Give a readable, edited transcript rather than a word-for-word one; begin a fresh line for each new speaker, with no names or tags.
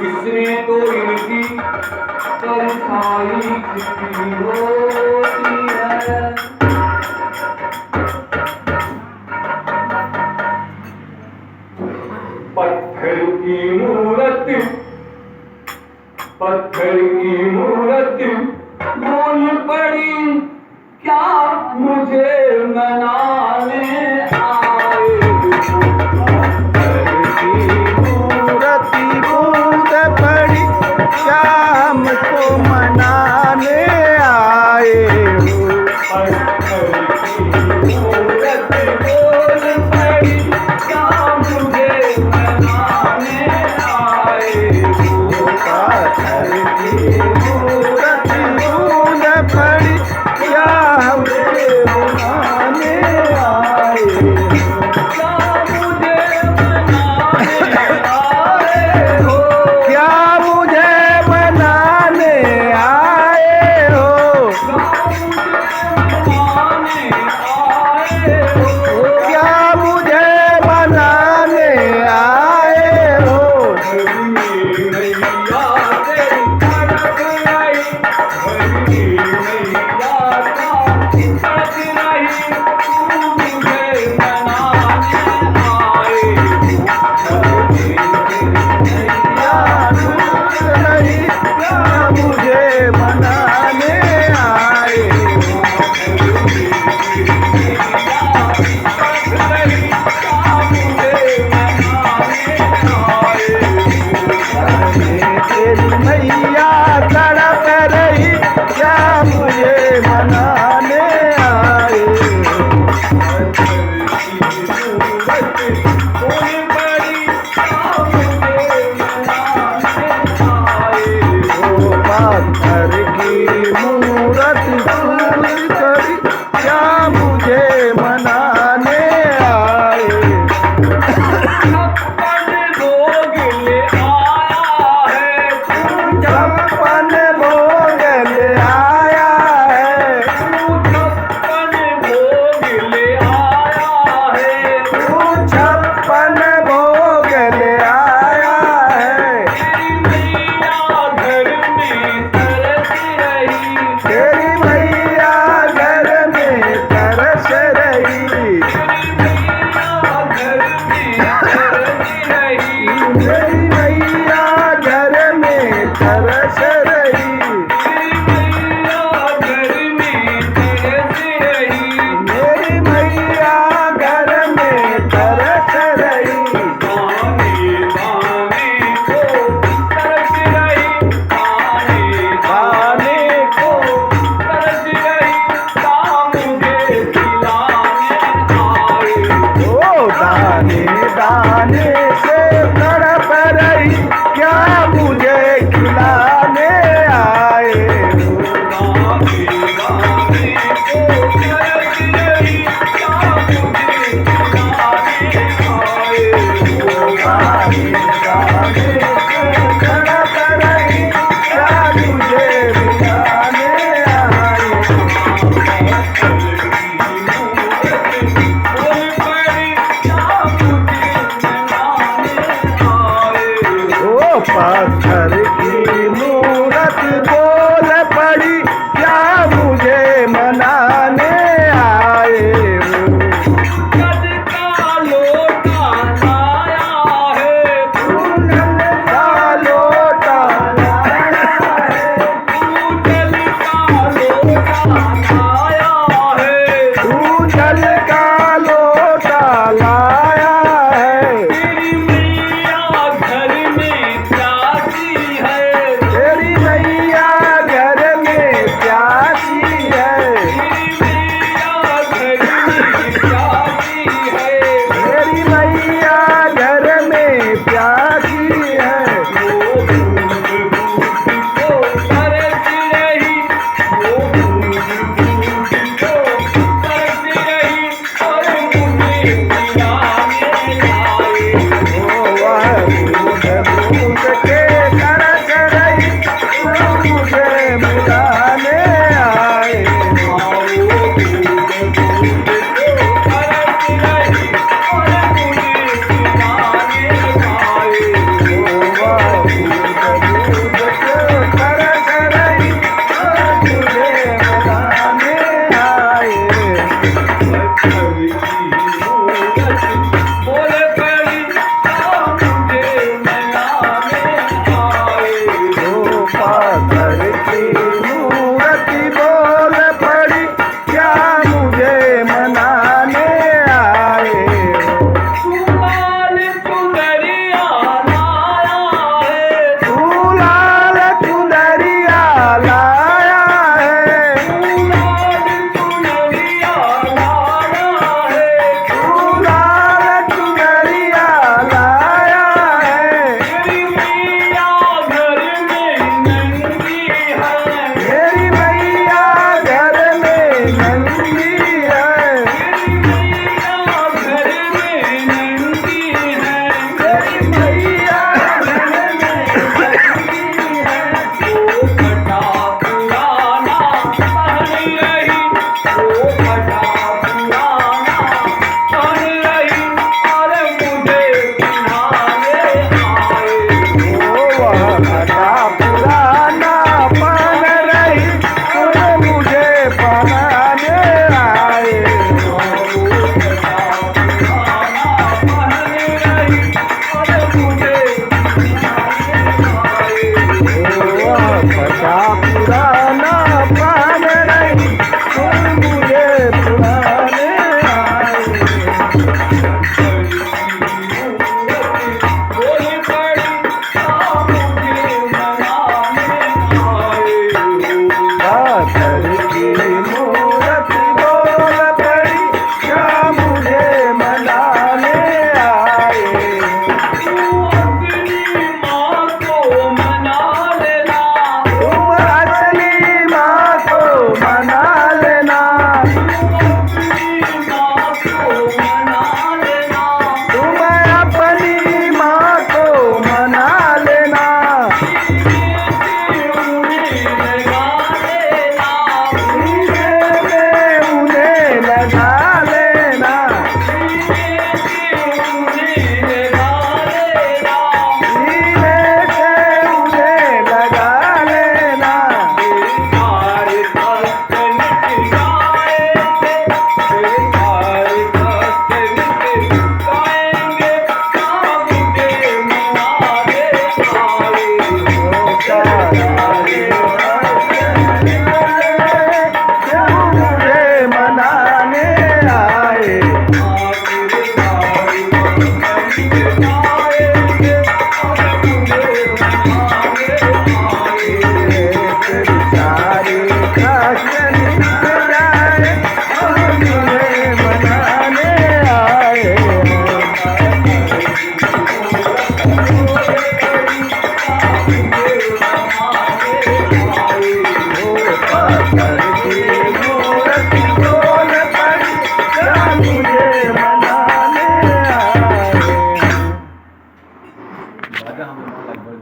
किसने तो इनकी परछाई छिपी होती है। पत्थर की मूरत, पत्थर की मूरत बोल पड़ी, क्या मुझे मनाने आए।
पत्थर की मूरत बूंद पड़ी, क्या हमको मनाने आए हो।
पत्थर की मूरत बोल पड़ी, क्या मुझे मनाने आए हो।
पत्थर की मूरत बूंद पड़ी, क्या हमको मनाने आए हो।
क्या मुझे मनाने आए हो।
क्या मुझे मनाने आए हो। मुझे मनाने आए तेरी मैया तड़प रही, क्या मुझे मनाने आए। पत्थर की मूरत दूर करी, क्या मुझे मनाने आए।
छप्पन भोग ले आया है,
छप्पन भोग ले आया है।
छप्पन भोग ले आया है।
छप्पन भोग ले आया है।
तेरी मैया घर में तरस रही,
तेरी मैया घर में तरस रही। मेरी मैया घर में तरस रही।
दाने को तरस रही, मुझे खिलाने आए।
ओ दाने दाने